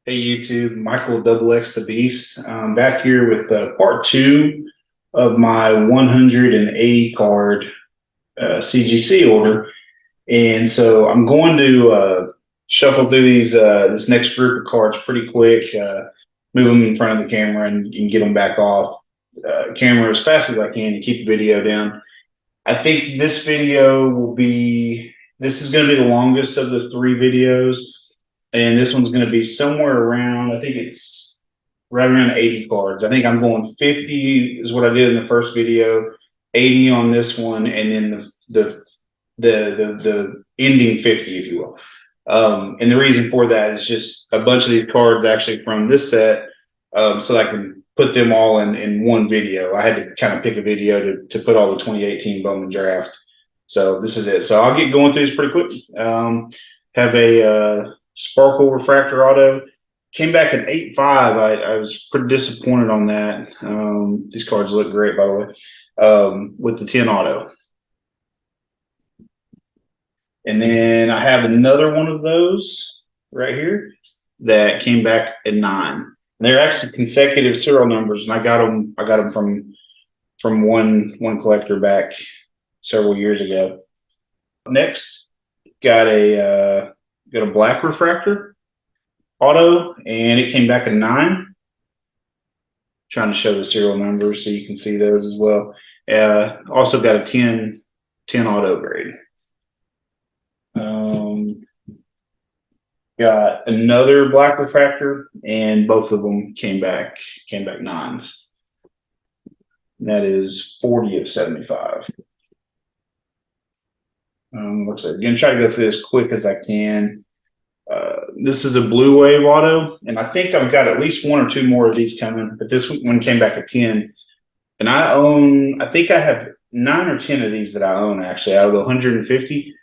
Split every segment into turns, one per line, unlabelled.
Hey YouTube, Michael Double X the Beast. I'm back here with part two of my 180 card CGC order, and so I'm going to shuffle through this next group of cards pretty quick, move them in front of the camera, and get them back off camera as fast as I can to keep the video down. I think this video will be. This is going to be the longest of the three videos. And this one's going to be somewhere around, I think it's right around 80 cards. I think I'm going 50 is what I did in the first video, 80 on this one, and then the ending 50, if you will. And the reason for that is just a bunch of these cards actually from this set, so I can put them all in one video. I had to kind of pick a video to put all the 2018 Bowman draft. So this is it. So I'll get going through this pretty quick. Have a Sparkle Refractor Auto. Came back at 8.5. I was pretty disappointed on that. These cards look great, by the way, with the 10 Auto. And then I have another one of those right here that came back at 9. And they're actually consecutive serial numbers, and I got them from one collector back several years ago. Next, got a black refractor auto, and it came back at 9. Trying to show the serial numbers so you can see those as well. Also got a 10 auto grade. Got another black refractor, and both of them came back 9s. And that is 40 of 75. Looks like again, try to go through this quick as I can. This is a blue wave auto, and I think I've got at least one or two more of these coming, but this one came back at 10. And I think I have 9 or 10 of these that I own actually out of the 150.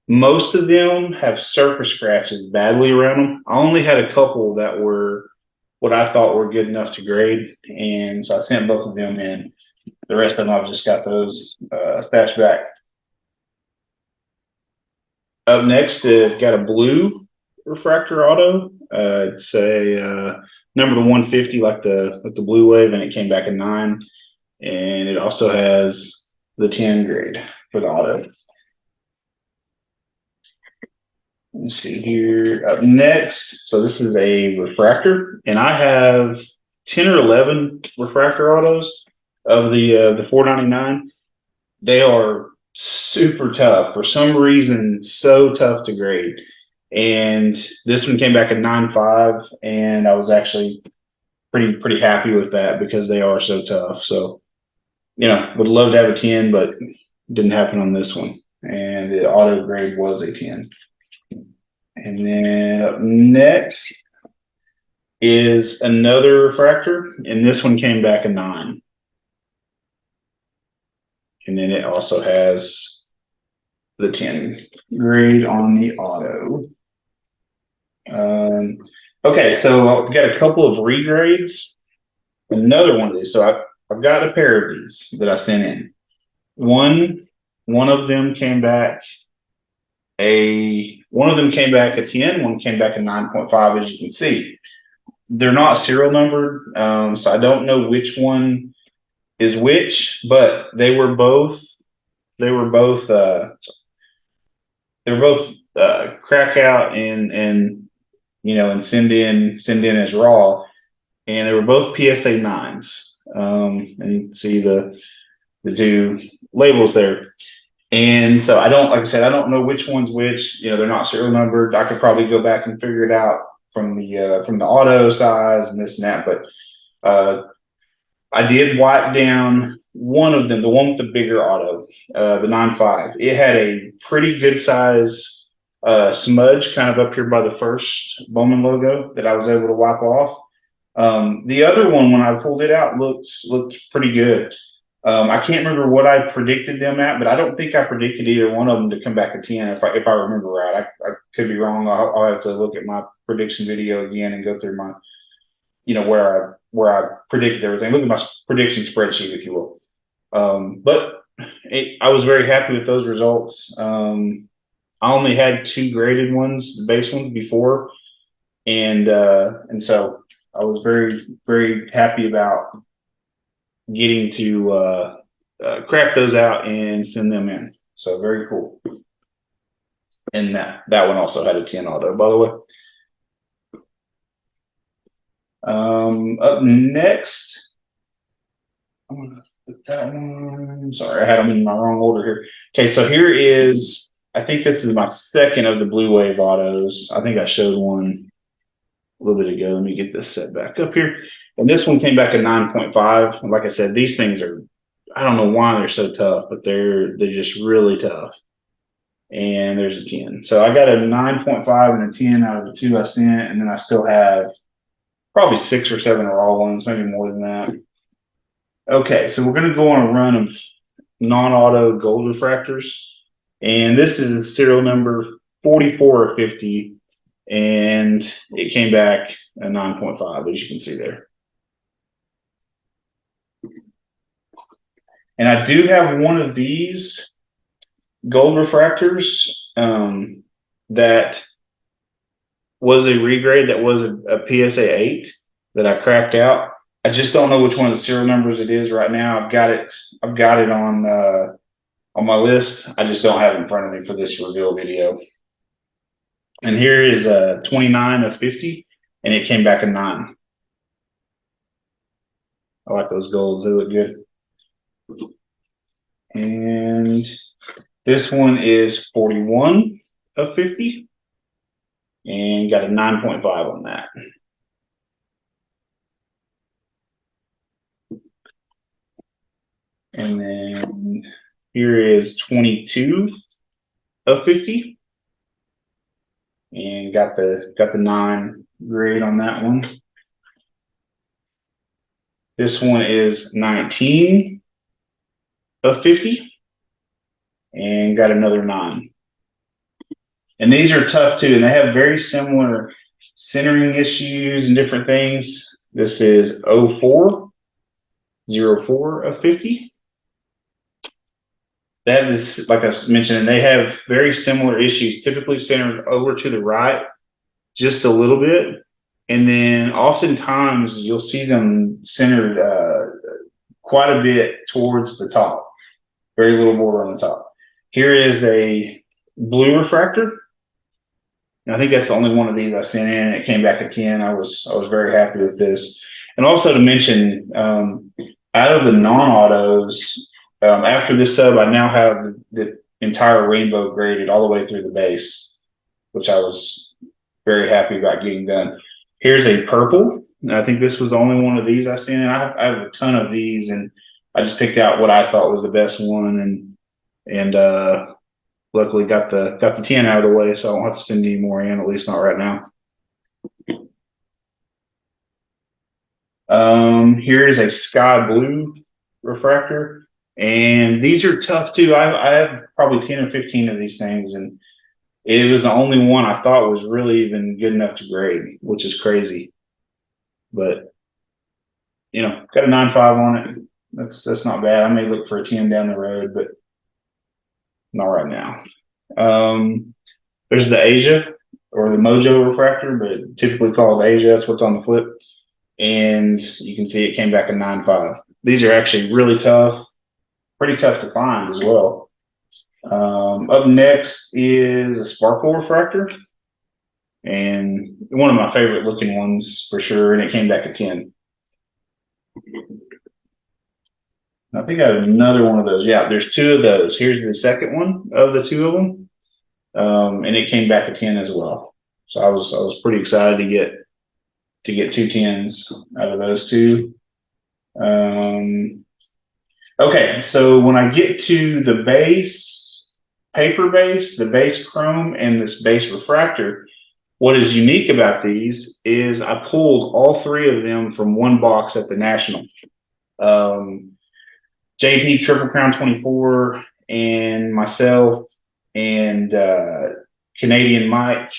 Most of them have surface scratches badly around them. I only had a couple that were what I thought were good enough to grade, and so I sent both of them in. The rest of them, I've just got those stashed back. Up next, got a blue refractor auto. It's a number to 150, like the blue wave, and it came back at 9. And it also has the 10 grade for the auto. Let's see here. Up next, so this is a refractor, and I have 10 or 11 refractor autos of the 499. They are super tough for some reason, so tough to grade. And this one came back at 9.5, and I was actually pretty happy with that because they are so tough. So, would love to have a 10, but didn't happen on this one. And the auto grade was a 10. And then up next is another refractor, and this one came back a 9. And then it also has the 10 grade on the auto. Okay, so I've got a couple of regrades. Another one of these. So I've got a pair of these that I sent in. One of them came back a 10, one came back a 9.5, as you can see. They're not serial numbered, so I don't know which one is which, but they were both crack out and send in as raw, and they were both PSA 9s. And you can see the two labels there. And so I don't know which one's which. They're not serial numbered. I could probably go back and figure it out from the auto size and this and that, but I did wipe down one of them, the one with the bigger auto, the 9.5. It had a pretty good size smudge kind of up here by the first Bowman logo that I was able to wipe off. The other one, when I pulled it out, looked pretty good. I can't remember what I predicted them at, but I don't think I predicted either one of them to come back a 10 if I remember right. I could be wrong. I'll have to look at my prediction video again and go through my, where I predicted everything. Look at my prediction spreadsheet, if you will. But I was very happy with those results. I only had 2 graded ones, the base ones, before. and so I was very, very happy about getting to craft those out and send them in. So very cool. And that one also had a 10 auto, by the way. Up next, I'm gonna put that one. Sorry, I had them in my wrong order here. Okay, so here is, I think this is my second of the Blue Wave autos. I think I showed one a little bit ago. Let me get this set back up here. And this one came back at 9.5. And like I said, these things are, I don't know why they're so tough, but they're just really tough. And there's a 10. So I got a 9.5 and a 10 out of the two I sent, and then I still have probably 6 or 7 raw ones, maybe more than that. Okay, so we're going to go on a run of non-auto gold refractors, and this is serial number 44 or 50, and it came back a 9.5, as you can see there. And I do have one of these gold refractors that was a regrade, that was a PSA 8 that I cracked out. I just don't know which one of the serial numbers it is right now. I've got it on my list. I just don't have it in front of me for this reveal video. And here is a 29 of 50, and it came back a 9. I like those golds. They look good. And this one is 41 of 50, and got a 9.5 on that. And then here is 22 of 50, and got the 9 grade on that one. This one is 19 of 50, and got another 9. And these are tough too, and they have very similar centering issues and different things. This is 04 of 50. They have this, like I mentioned, and they have very similar issues, typically centered over to the right just a little bit. And then oftentimes you'll see them centered quite a bit towards the top, very little border on the top. Here is a blue refractor. And I think that's the only one of these I sent in. It came back a 10. I was very happy with this. And also to mention, out of the non-autos, after this sub, I now have the entire rainbow graded all the way through the base, which I was very happy about getting done. Here's a purple, and I think this was the only one of these I sent in. I have a ton of these, and I just picked out what I thought was the best one, and luckily got the 10 out of the way, so I don't have to send any more in, at least not right now. Here is a sky blue refractor. And these are tough too. I have probably 10 or 15 of these things, and it was the only one I thought was really even good enough to grade, which is crazy. But you know, got a 9.5 on it. That's not bad. I may look for a 10 down the road, but not right now. There's the Asia or the Mojo refractor, but typically called Asia. That's what's on the flip. And you can see it came back a 9.5. These are actually really tough. Pretty tough to find as well. Up next is a sparkle refractor, and one of my favorite looking ones for sure, and it came back a 10. I think I have another one of those. Yeah, there's 2 of those. Here's the second one of the 2 of them, and it came back a 10 as well. So I was pretty excited to get 2 10s out of those 2. Okay, so when I get to the base, paper base, the base chrome, and this base refractor, what is unique about these is I pulled all 3 of them from one box at the National. JT Triple Crown 24 and myself and Canadian Mike,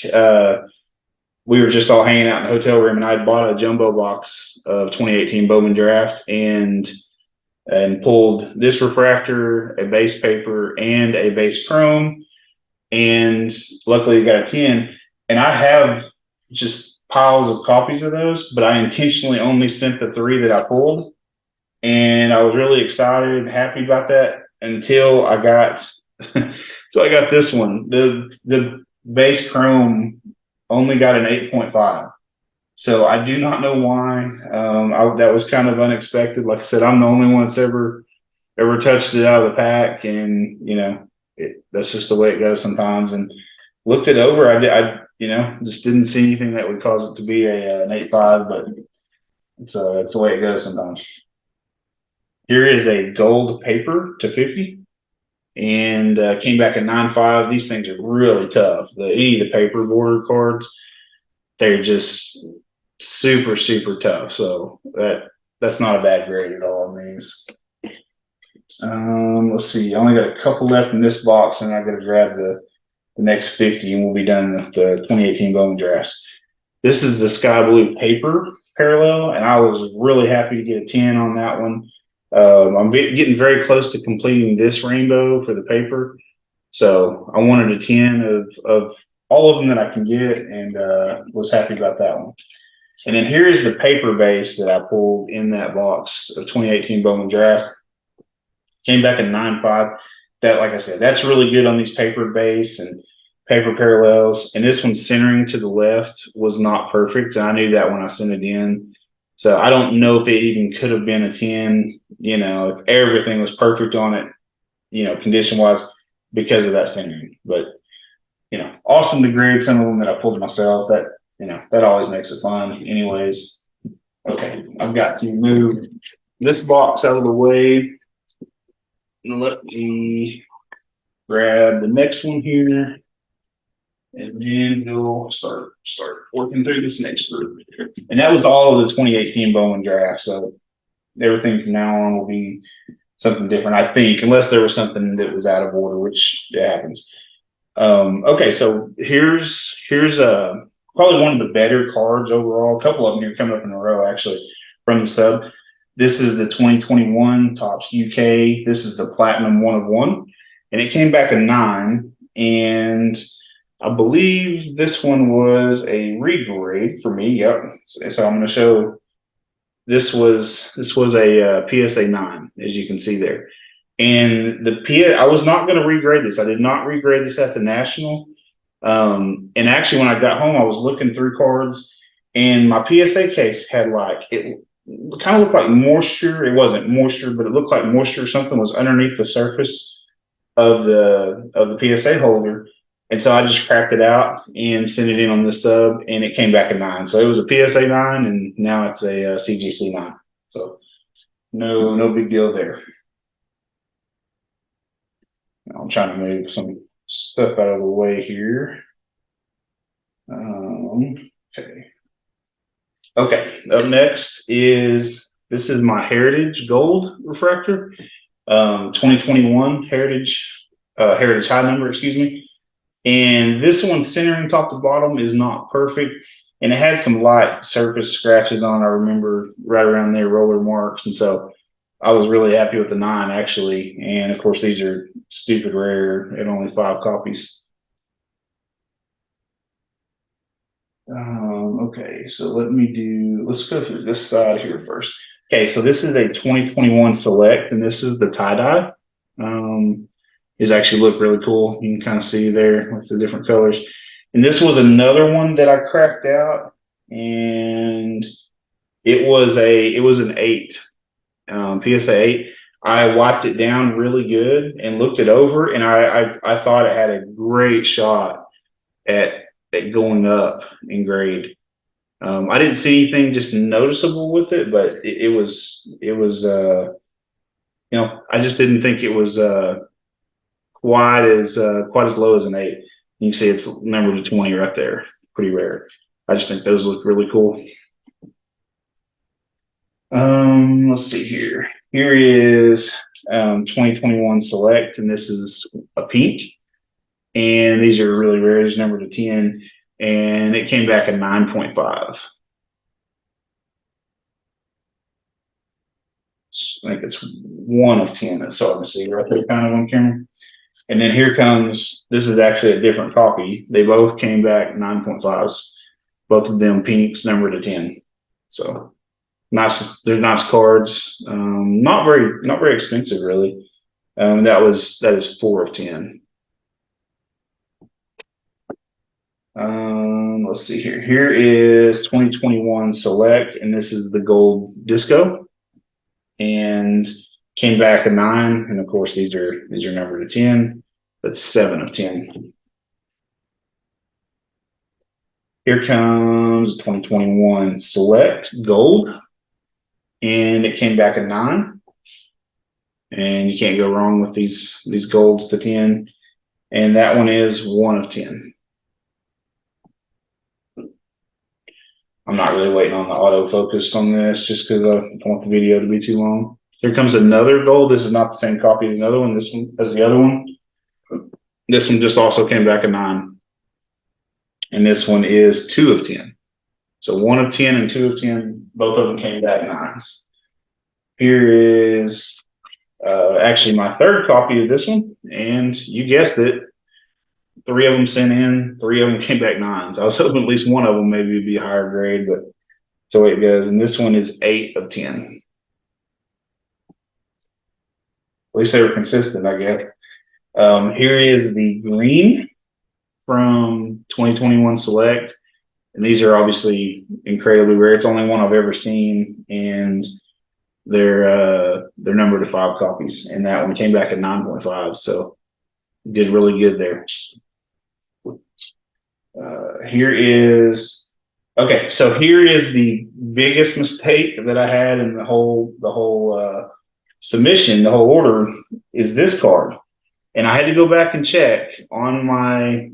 we were just all hanging out in the hotel room, and I bought a jumbo box of 2018 Bowman Draft and pulled this refractor, a base paper, and a base chrome, and luckily got a 10. And I have just piles of copies of those, but I intentionally only sent the 3 that I pulled. And I was really excited and happy about that until I got this one. The base Chrome only got an 8.5. So I do not know why. That was kind of unexpected. Like I said, I'm the only one that's ever touched it out of the pack, and that's just the way it goes sometimes. And looked it over, I just didn't see anything that would cause it to be an 8.5, but it's the way it goes sometimes. Here is a gold paper to 50, and came back at 9.5. These things are really tough. Any of the paper border cards, they're just super, super tough. So that's not a bad grade at all on these. Let's see. I only got a couple left in this box, and I got to grab the next 50, and we'll be done with the 2018 Bowman drafts. This is the sky blue paper parallel, and I was really happy to get a 10 on that one. I'm getting very close to completing this rainbow for the paper, so I wanted a 10 of all of them that I can get, and was happy about that one. And then here's the paper base that I pulled in that box of 2018 Bowman draft. Came back at 9.5. That, like I said, that's really good on these paper base and paper parallels. And this one centering to the left was not perfect. And I knew that when I sent it in. So I don't know if it even could have been a 10, if everything was perfect on it, condition wise, because of that centering. But, awesome to grade some of them that I pulled myself. That always makes it fun. Anyways, okay, I've got to move this box out of the way. And let me grab the next one here, and then we'll start working through this next group. And that was all of the 2018 Bowman draft. So everything from now on will be something different, I think, unless there was something that was out of order, which happens. Okay, so here's probably one of the better cards overall. A couple of them here coming up in a row, actually, from the sub. This is the 2021 Topps UK. This is the Platinum 1 of 1, and it came back a 9. And I believe this one was a regrade for me. Yep. So I'm going to show this was a PSA 9, as you can see there. And I was not going to regrade this. I did not regrade this at the National. And actually, when I got home, I was looking through cards, and my PSA case had it kind of looked like moisture. It wasn't moisture, but it looked like moisture. Something was underneath the surface of the PSA holder. And so I just cracked it out and sent it in on the sub, and it came back a 9. So it was a PSA 9, and now it's a CGC 9. So no big deal there. I'm trying to move some stuff out of the way here. Okay. Up next this is my Heritage Gold refractor, 2021 Heritage High number, excuse me. And this one, centering top to bottom, is not perfect, and it had some light surface scratches on. I remember right around there, roller marks, and so I was really happy with the 9, actually. And of course, these are stupid rare at only 5 copies. Okay, so let's go through this side here first. Okay, so this is a 2021 Select, and this is the tie-dye. These actually look really cool. You can kind of see there with the different colors. And this was another one that I cracked out, and it was an 8, PSA 8. I wiped it down really good and looked it over, and I thought it had a great shot at going up in grade. I didn't see anything just noticeable with it, but it was I just didn't think it was quite as low as an 8. You can see it's numbered to 20 right there. Pretty rare. I just think those look really cool. Let's see here. Here is 2021 Select, and this is a pink. And these are really rare. It's numbered to 10, and it came back at 9.5. I think it's 1 of 10. That's all I can see right there, kind of on camera. And then here comes, this is actually a different copy. They both came back 9.5s. both of them pinks numbered to 10. So nice, they're nice cards. Not very expensive really. That is 4 of 10. Let's see here. Here is 2021 Select, and this is the gold disco, and came back a 9. And of course, these are numbered to 10. That's 7 of 10. Here comes 2021 Select Gold, and it came back a 9. And you can't go wrong with these golds to 10. And that one is 1 of 10. I'm not really waiting on the autofocus on this just because I don't want the video to be too long. Here comes another gold. This is not the same copy as another one. This one as the other one. This one just also came back a 9. And this one is 2 of 10. So 1 of 10 and 2 of 10, both of them came back 9s. Here is actually my third copy of this one. And you guessed it, 3 of them sent in, 3 of them came back 9s. I was hoping at least one of them maybe would be a higher grade, but that's the way it goes. And this one is 8 of 10. At least they were consistent, I guess. Here is the green from 2021 Select. And these are obviously incredibly rare. It's only one I've ever seen, and they're numbered to 5 copies. And that one came back at 9.5, so did really good there. Here is so here is the biggest mistake that I had in the whole submission, the whole order, is this card. And I had to go back and check on my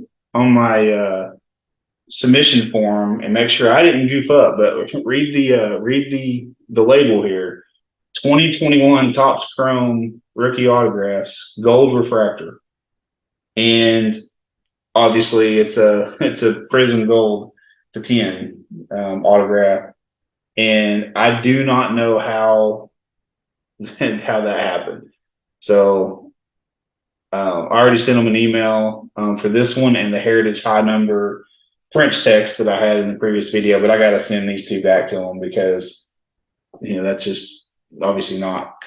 submission form and make sure I didn't goof up. But read the label here: 2021 Topps Chrome Rookie Autographs, Gold Refractor, and obviously it's a Prizm Gold to 10 autograph, and I do not know how that happened. So I already sent them an email for this one and the Heritage High Number French text that I had in the previous video, but I got to send these 2 back to them because that's just obviously not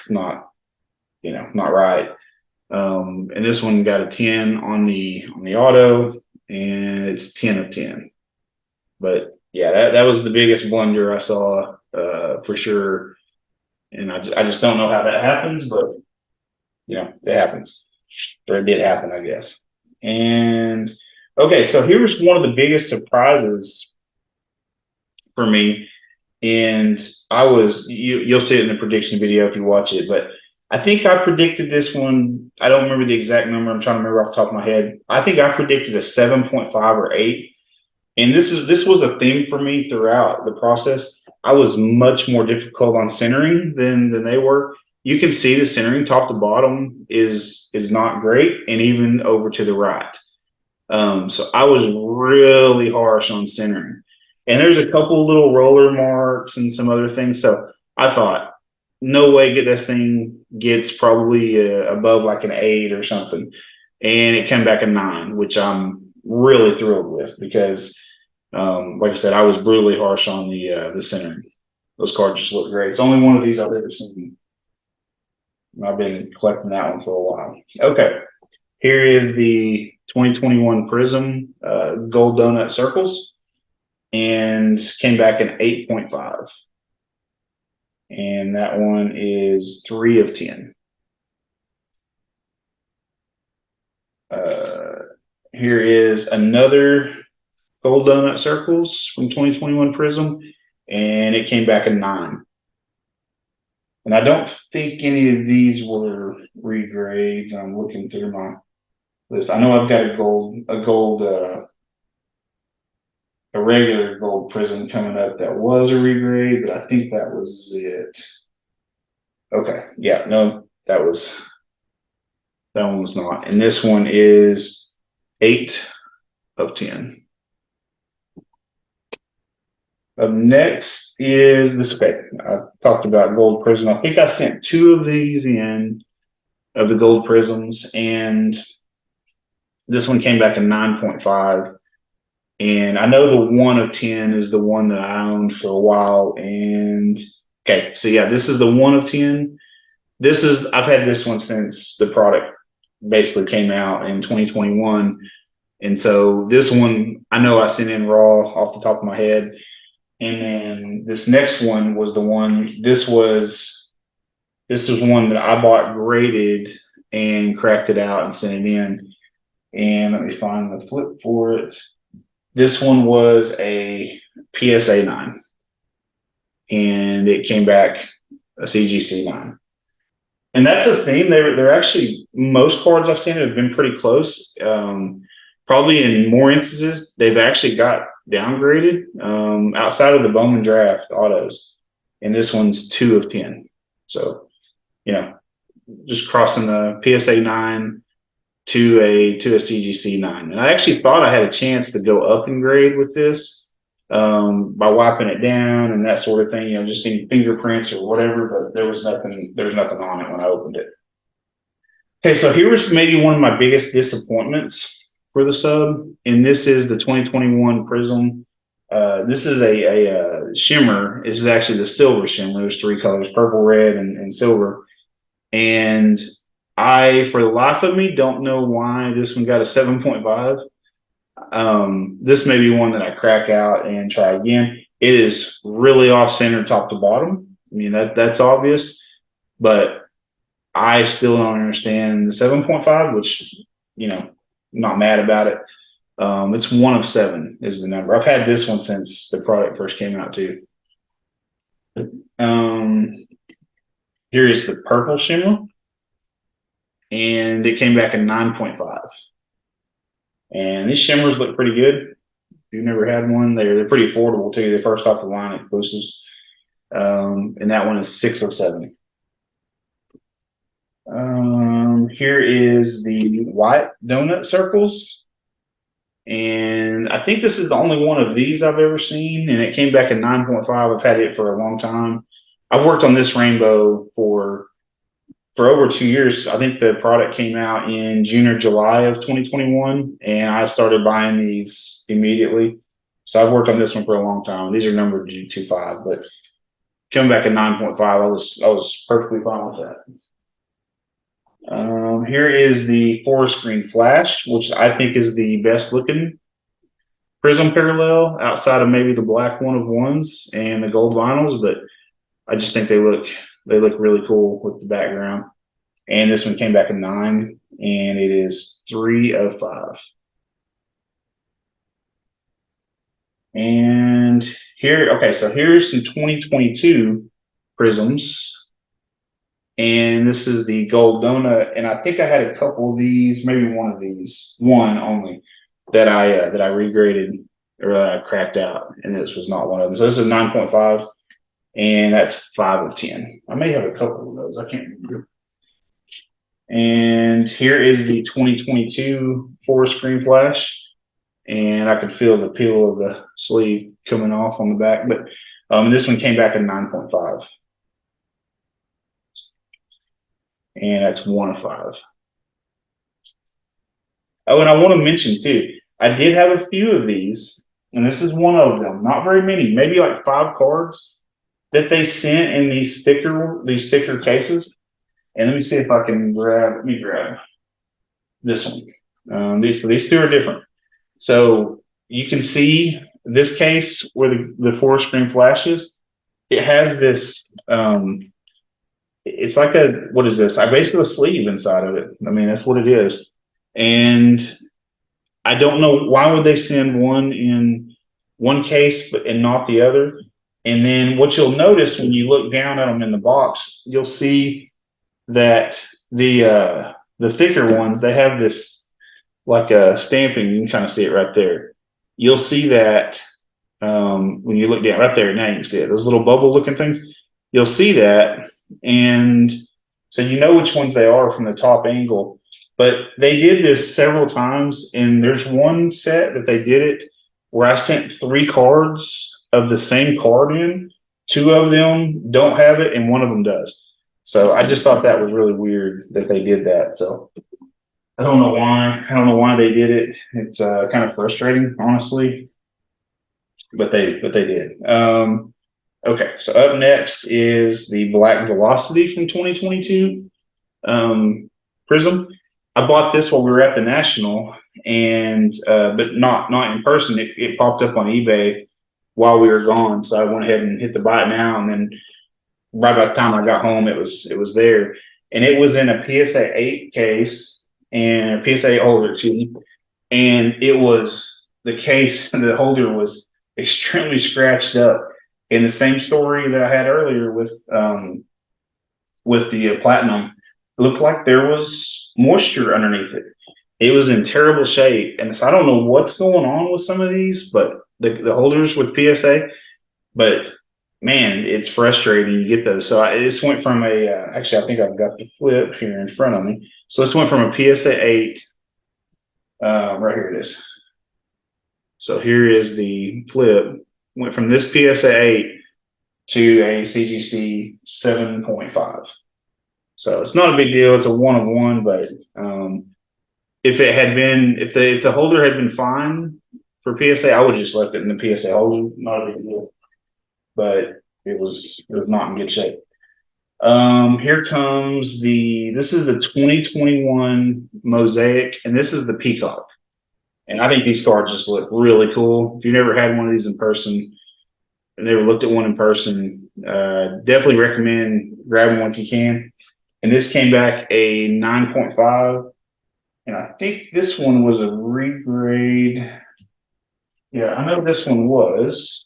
right. And this one got a 10 on the auto, and it's 10 of 10. But yeah, that was the biggest blunder I saw for sure. And I just don't know how that happens, but it happens. Or it did happen, I guess. And okay, so here's one of the biggest surprises for me. And you'll see it in the prediction video if you watch it, but I think I predicted this one. I don't remember the exact number. I'm trying to remember off the top of my head. I think I predicted a 7.5 or 8. And this was a theme for me throughout the process. I was much more difficult on centering than they were. You can see the centering top to bottom is not great, and even over to the right. So I was really harsh on centering. And there's a couple little roller marks and some other things. So I thought, no way this thing gets probably above like an 8 or something. And it came back a 9, which I'm really thrilled with because, like I said, I was brutally harsh on the centering. Those cards just look great. It's only one of these I've ever seen. I've been collecting that one for a while. Okay, here is the 2021 Prizm Gold Donut Circles, and came back an 8.5. And that one is 3 of 10. Here is another Gold Donut Circles from 2021 Prizm, and it came back a 9. And I don't think any of these were regrades. I'm looking through my list. I know I've got a regular gold Prizm coming up that was a regrade, but I think that was it. Okay, yeah, no, that one was not. And this one is 8 of 10. Up next is the spec. I talked about gold Prizm. I think I sent 2 of these in of the gold Prizms, and this one came back a 9.5. And I know the 1 of 10 is the one that I owned for a while. And okay, so yeah, this is the 1 of 10. I've had this one since the product basically came out in 2021. And so this one, I know I sent in raw off the top of my head. And then this next one was the one, this was one that I bought graded and cracked it out and sent it in. And let me find the flip for it. This one was a PSA 9, and it came back a CGC 9. And that's a theme. They're actually, most cards I've seen have been pretty close. Probably in more instances, they've actually got downgraded outside of the Bowman Draft autos. And this one's 2 of 10. So, just crossing the PSA 9 to a CGC 9. And I actually thought I had a chance to go up in grade with this by wiping it down and that sort of thing, just seeing fingerprints or whatever, but there was nothing on it when I opened it. Okay, so here was maybe one of my biggest disappointments for the sub, and this is the 2021 Prizm. This is a shimmer. This is actually the silver shimmer. There's 3 colors, purple, red, and silver. And I, for the life of me, don't know why this one got a 7.5. This may be one that I crack out and try again. It is really off center top to bottom. I mean, that's obvious, but I still don't understand the 7.5, which, not mad about it. It's 1 of 7 is the number. I've had this one since the product first came out too. Here is the purple shimmer, and it came back in 9.5. And these shimmers look pretty good. If you've never had one, they're pretty affordable too. They're first off the line exclusives. And that one is 6 of 7. Here is the white donut circles. And I think this is the only one of these I've ever seen. And it came back in 9.5. I've had it for a long time. I've worked on this rainbow for over 2 years. I think the product came out in June or July of 2021, and I started buying these immediately. So I've worked on this one for a long time. These are numbered G25, but coming back at 9.5, I was perfectly fine with that. Here is the forest green flash, which I think is the best looking Prizm parallel outside of maybe the black 1 of 1's and the gold vinyls, but I just think they look really cool with the background. And this one came back in 9, and it is 3 of 5. And here, okay, so here's some 2022 Prizms. And this is the gold donut. And I think I had a couple of these, maybe one of these, one only, that I regraded or that I cracked out. And this was not one of them. So this is 9.5. And that's 5 of 10. I may have a couple of those. I can't remember. And here is the 2022 forest green flash. And I could feel the peel of the sleeve coming off on the back. But this one came back in 9.5. And that's 1 of 5. Oh, and I want to mention too, I did have a few of these, and this is one of them. Not very many, maybe like 5 cards that they sent in these thicker cases. And let me see if I can grab this one. These 2 are different. So you can see this case where the forest green flashes. It has this. It's like what is this? I basically a sleeve inside of it. I mean, that's what it is. And I don't know why would they send one in one case and not the other. And then what you'll notice when you look down at them in the box, you'll see that the thicker ones, they have this like a stamping. You can kind of see it right there. You'll see that when you look down right there. Now you can see it. Those little bubble looking things. You'll see that. And so you know which ones they are from the top angle. But they did this several times. And there's one set that they did it where I sent 3 cards of the same card in. 2 of them don't have it, and 1 of them does. So I just thought that was really weird that they did that. So I don't know why. I don't know why they did it. It's kind of frustrating, honestly, but they did. Okay, so up next is the Black Velocity from 2022 Prism. I bought this while we were at the National, and but not in person. It popped up on eBay while we were gone, so I went ahead and hit the buy it now, and then right by the time I got home, it was there, and it was in a PSA 8 case and a PSA holder, excuse me, and it was the case. The holder was extremely scratched up. In the same story that I had earlier with the platinum, it looked like there was moisture underneath it. It was in terrible shape, and so I don't know what's going on with some of these, but the holders with PSA, but man, it's frustrating. You get those. So this went from a actually, I think I've got the flip here in front of me. So this went from a PSA 8. Right here it is. So here is the flip. Went from this PSA 8 to a CGC 7.5. So it's not a big deal. It's a one of one, but if it had been, if the holder had been fine for PSA, I would have just left it in the PSA holder. Not a big deal. But it was not in good shape. Here comes this is the 2021 Mosaic, and this is the Peacock. And I think these cards just look really cool. If you've never had one of these in person, and never looked at one in person, definitely recommend grabbing one if you can. And this came back a 9.5. And I think this one was a regrade. Yeah, I know this one was.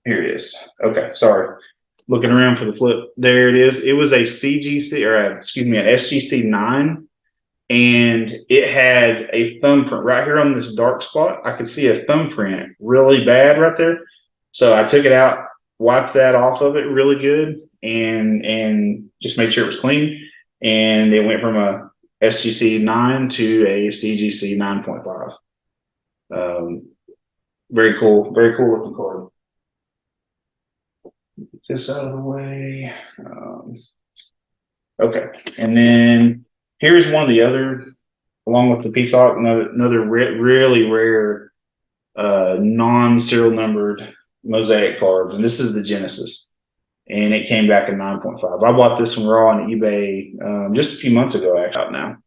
Here it is. Okay, sorry. Looking around for the flip. There it is. It was a CGC, or excuse me, an SGC 9. And it had a thumbprint right here on this dark spot. I could see a thumbprint really bad right there. So I took it out, wiped that off of it really good, and just made sure it was clean. And it went from a SGC 9 to a CGC 9.5. Very cool looking card. Get this out of the way. Okay, and then here's one of the other, along with the Peacock, another really rare non-serial numbered Mosaic cards, and this is the Genesis, and it came back at 9.5. I bought this one raw on eBay just a few months ago, actually, out now,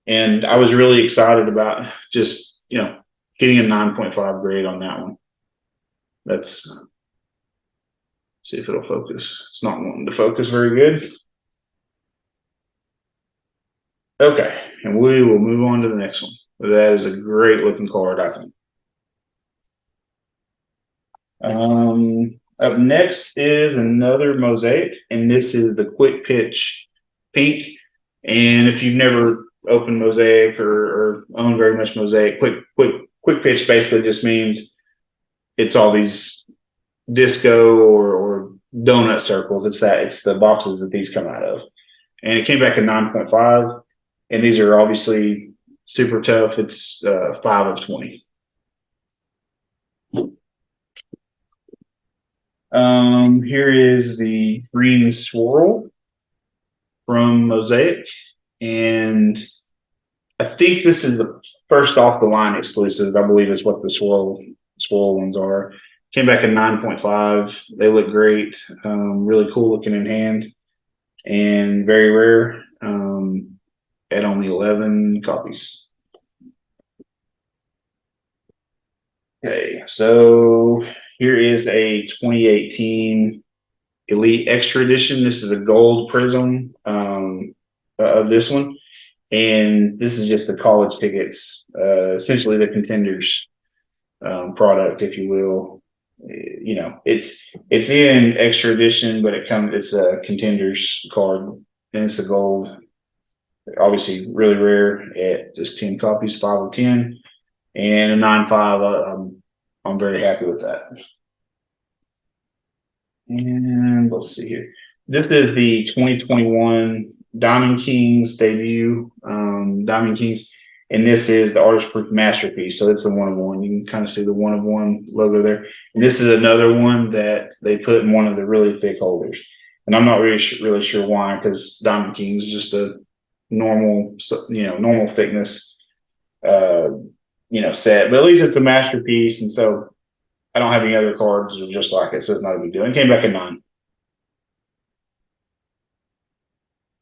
and I was really excited about just getting a 9.5 grade on that one. Let's see if it'll focus. It's not wanting to focus very good. Okay, and we will move on to the next one. That is a great looking card, I think. Up next is another Mosaic, and this is the Quick Pitch Pink. And if you've never opened Mosaic or owned very much Mosaic, quick pitch basically just means it's all these disco or donut circles. It's the boxes that these come out of, and it came back at 9.5. And these are obviously super tough. It's 5 of 20. Here is the green swirl from Mosaic, and I think this is the first off the line exclusive. I believe is what the swirl ones are. Came back at 9.5. They look great. Really cool looking in hand, and very rare. At only 11 copies. Okay, so here is a 2018 Elite Extra Edition. This is a gold prism of this one. And this is just the college tickets, essentially the Contenders product, if you will. It's in Extra Edition, but it's a Contenders card, and it's a gold. Obviously, really rare at just 10 copies, 5 of 10, and a 9.5. I'm very happy with that. And let's see here. This is the 2021 Diamond Kings debut, Diamond Kings, and this is the Artist Proof Masterpiece. So it's the 1 of 1. You can kind of see the 1 of 1 logo there. And this is another one that they put in one of the really thick holders. and I'm not really sure why, because Diamond King is just a normal, normal thickness, set. But at least it's a masterpiece, and so I don't have any other cards that are just like it, so it's not a big deal. It came back at 9.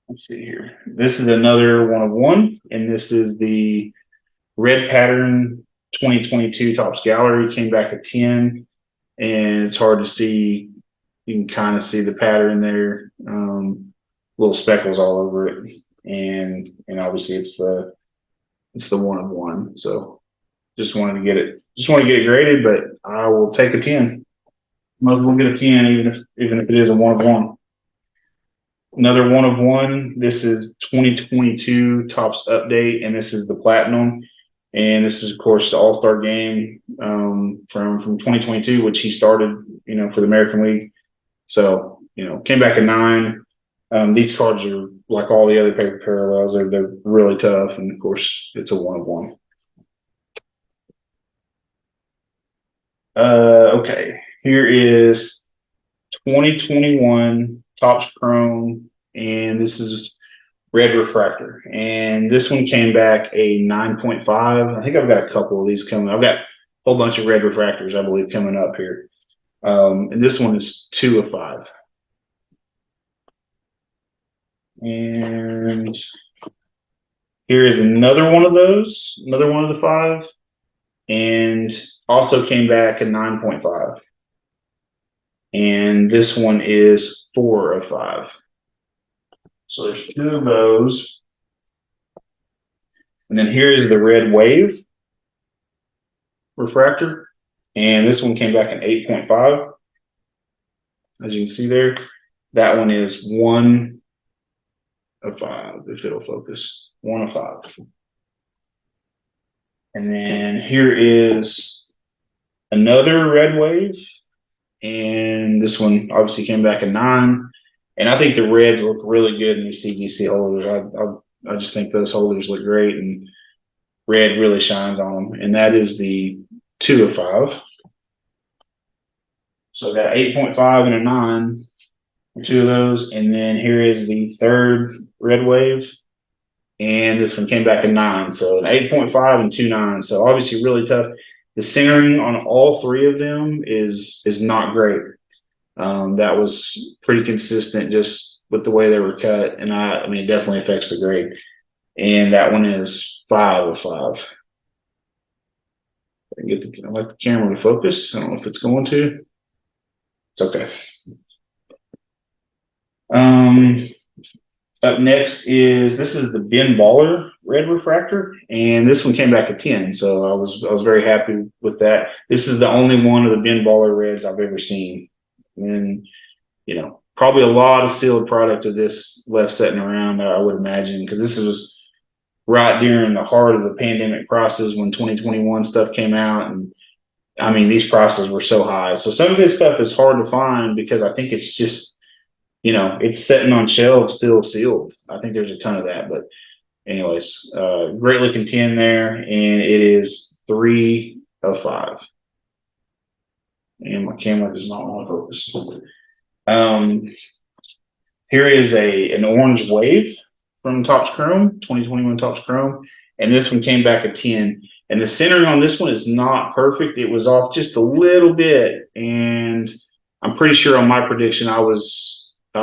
Let's see here. This is another 1 of 1, and this is the red pattern 2022 Topps Gallery. Came back at 10, and it's hard to see. You can kind of see the pattern there, little speckles all over it, and obviously it's the 1 of 1. So just wanted to get it graded, but I will take a 10. Might as well get a 10, even if it is a 1 of 1. Another 1 of 1. This is 2022 Topps Update, and this is the Platinum. And this is, of course, the All-Star Game from 2022, which he started, for the American League. So, came back at 9. These cards are like all the other paper parallels. They're really tough, and of course, it's a 1 of 1. Okay, here is 2021 Topps Chrome, and this is red refractor. And this one came back a 9.5. I think I've got a couple of these coming. I've got a whole bunch of red refractors, I believe, coming up here. And this one is 2 of 5. And here is another one of those, another one of the 5, and also came back a 9.5. And this one is 4 of 5. So there's 2 of those. And then here is the red wave refractor. And this one came back an 8.5. As you can see there, that one is 1 of 5, if it'll focus. 1 of 5. And then here is another red wave. And this one obviously came back a 9. And I think the reds look really good in these CGC holders. I just think those holders look great, and red really shines on them. And that is the 2 of 5. So I got 8.5 and a 9 for 2 of those. And then here is the third red wave. And this one came back a 9. So an 8.5 and 2 9s. So obviously really tough. The centering on all 3 of them is not great. That was pretty consistent just with the way they were cut. And I mean, it definitely affects the grade. And that one is 5 of 5. I like the camera to focus. I don't know if it's going to. It's okay. Up next this is the Ben Baller red refractor, and this one came back at 10. So I was very happy with that. This is the only one of the Ben Baller reds I've ever seen. And probably a lot of sealed product of this left sitting around, I would imagine, because this was right during the heart of the pandemic prices when 2021 stuff came out. And I mean, these prices were so high. So some of this stuff is hard to find because I think it's just, it's sitting on shelves still sealed. I think there's a ton of that. But anyways, great looking 10 there. And it is 3 of 5. And my camera does not want to focus. Here is an orange wave from Topps Chrome, 2021 Topps Chrome. And this one came back at 10. And the centering on this one is not perfect. It was off just a little bit. And I'm pretty sure on my prediction, I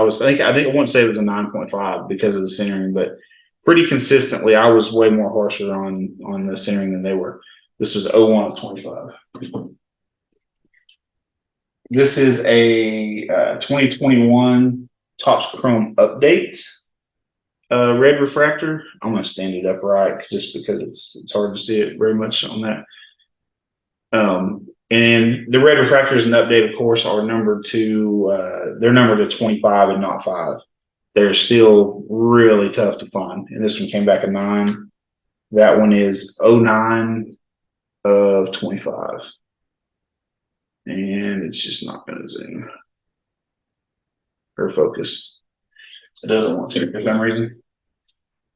think I won't say it was a 9.5 because of the centering, but pretty consistently, I was way more harsher on the centering than they were. This was 01 of 25. This is a 2021 Topps Chrome Update red refractor. I'm going to stand it upright just because it's hard to see it very much on that. And the red refractors and update, of course, are numbered to they're numbered to 25 and not 5. They're still really tough to find. And this one came back a 9. That one is 09 of 25. And it's just not going to zoom or focus. It doesn't want to for some reason.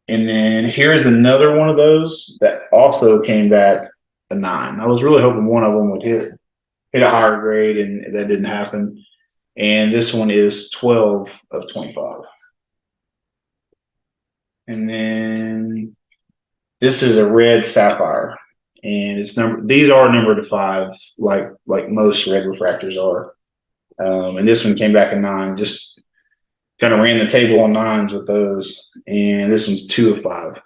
And then here's another one of those that also came back a 9. I was really hoping one of them would hit a higher grade, and that didn't happen. And this one is 12 of 25. And then this is a red sapphire, and it's these are numbered to 5, like most red refractors are. And this one came back a 9. Just kind of ran the table on 9s with those, and this one's 2 of 5.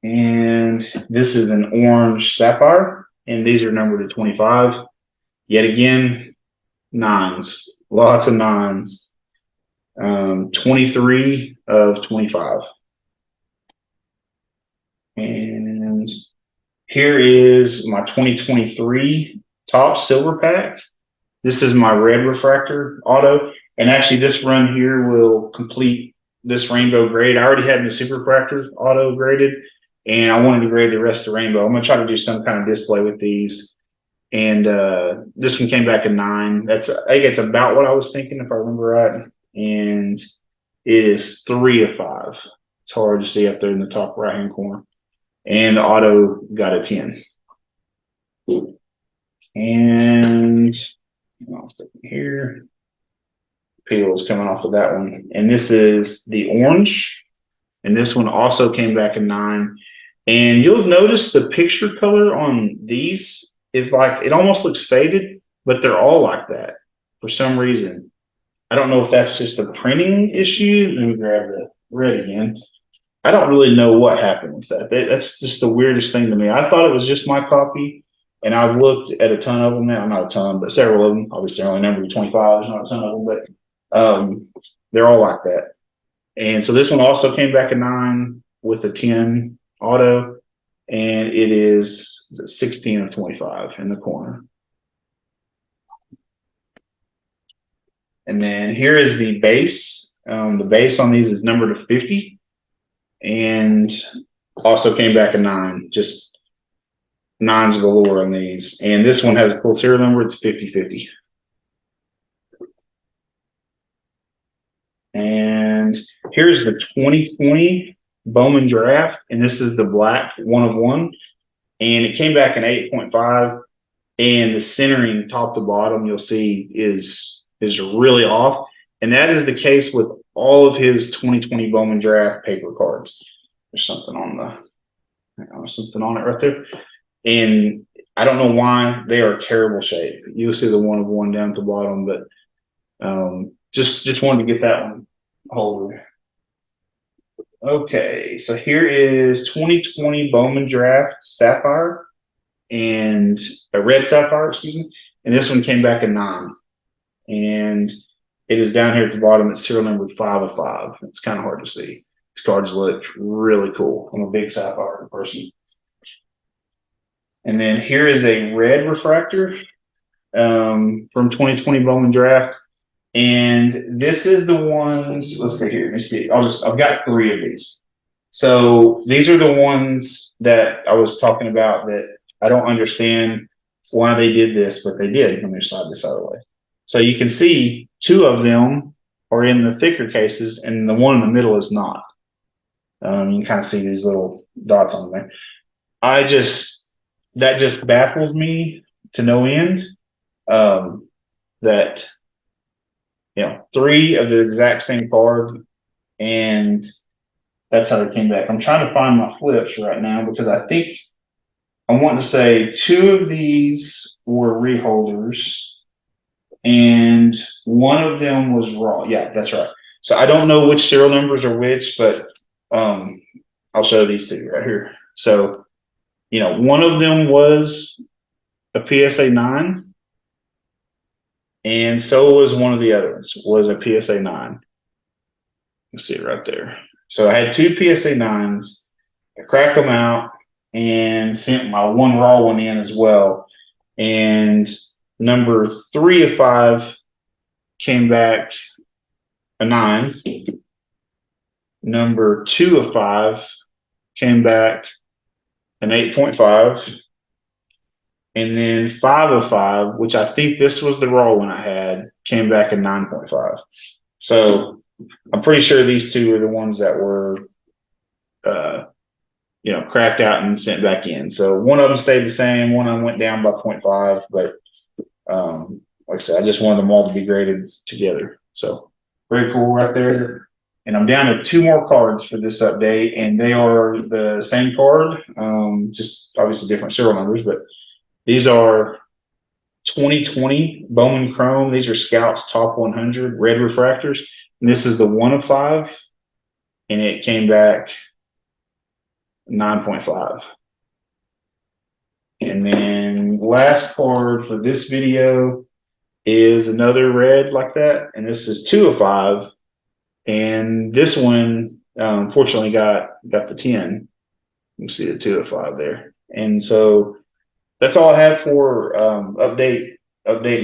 And this is an orange sapphire, and these are numbered to 25. Yet again, 9s, lots of 9s. 23 of 25. And here is my 2023 top silver pack. This is my red refractor auto. And actually, this run here will complete this rainbow grade. I already had my super refractor auto graded, and I wanted to grade the rest of the rainbow. I'm going to try to do some kind of display with these. And this one came back a 9. I think it's about what I was thinking, if I remember right. And it is 3 of 5. It's hard to see up there in the top right-hand corner. And the auto got a 10. And I'll stick it here. Peel is coming off of that one. And this is the orange. And this one also came back a 9. And you'll notice the picture color on these is like, it almost looks faded, but they're all like that for some reason. I don't know if that's just a printing issue. Let me grab the red again. I don't really know what happened with that. That's just the weirdest thing to me. I thought it was just my copy, and I've looked at a ton of them now. Not a ton, but several of them. Obviously, they're only numbered 25. There's not a ton of them, but they're all like that. And so this one also came back a 9 with a 10 auto, and it is 16 of 25 in the corner. And then here is the base. The base on these is numbered to 50, and also came back a 9. Just 9s galore on these. And this one has a full serial number. It's 50/50. And here's the 2020 Bowman Draft, and this is the black 1 of 1. And it came back an 8.5. And the centering top to bottom, you'll see, is really off. And that is the case with all of his 2020 Bowman Draft paper cards. There's something on it right there. And I don't know why they are terrible shape. You'll see the 1 of 1 down at the bottom, but just wanted to get that one holder. Okay, so here is 2020 Bowman Draft Sapphire, and a red sapphire, excuse me. And this one came back a 9. And it is down here at the bottom. It's serial number 5 of 5. It's kind of hard to see. These cards look really cool. I'm a big sapphire person. And then here is a red refractor from 2020 Bowman Draft. And this is the ones, let's see here. Let me see. I've got 3 of these. So these are the ones that I was talking about that I don't understand why they did this, but they did. Let me slide this out of the way. So you can see 2 of them are in the thicker cases, and the one in the middle is not. You can kind of see these little dots on there. That just baffles me to no end. That 3 of the exact same card, and that's how they came back. I'm trying to find my flips right now because I think I want to say 2 of these were reholders, and 1 of them was raw. Yeah, that's right. So I don't know which serial numbers are which, but I'll show these 2 right here. So, 1 of them was a PSA 9, and so was one of the others, was a PSA 9. You see it right there. So I had 2 PSA 9s. I cracked them out and sent my 1 raw one in as well. And number 3 of 5 came back a 9. Number 2 of 5 came back an 8.5. And then 5 of 5, which I think this was the raw one I had, came back a 9.5. So I'm pretty sure these 2 are the ones that were cracked out and sent back in. So one of them stayed the same, one of them went down by 0.5, but Like I said, I just wanted them all to be graded together. So very cool right there. And I'm down to 2 more cards for this update, and they are the same card, just obviously different serial numbers, but these are 2020 Bowman Chrome. These are Scouts Top 100 red refractors. And this is the 1 of 5, and it came back 9.5. And then last card for this video is another red like that, and this is 2 of 5. And this one, unfortunately, got the 10. You can see the 2 of 5 there. And so that's all I have for update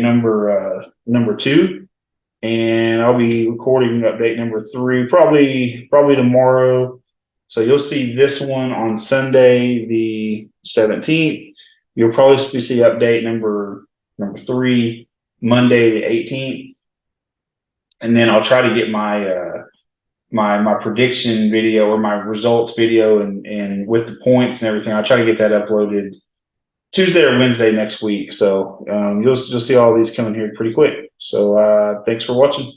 number 2. And I'll be recording update number 3 probably tomorrow. So you'll see this one on Sunday the 17th. You'll probably see update number 3 Monday the 18th. And then I'll try to get my my prediction video or my results video and with the points and everything. I'll try to get that uploaded Tuesday or Wednesday next week. So you'll see all these coming here pretty quick. So thanks for watching.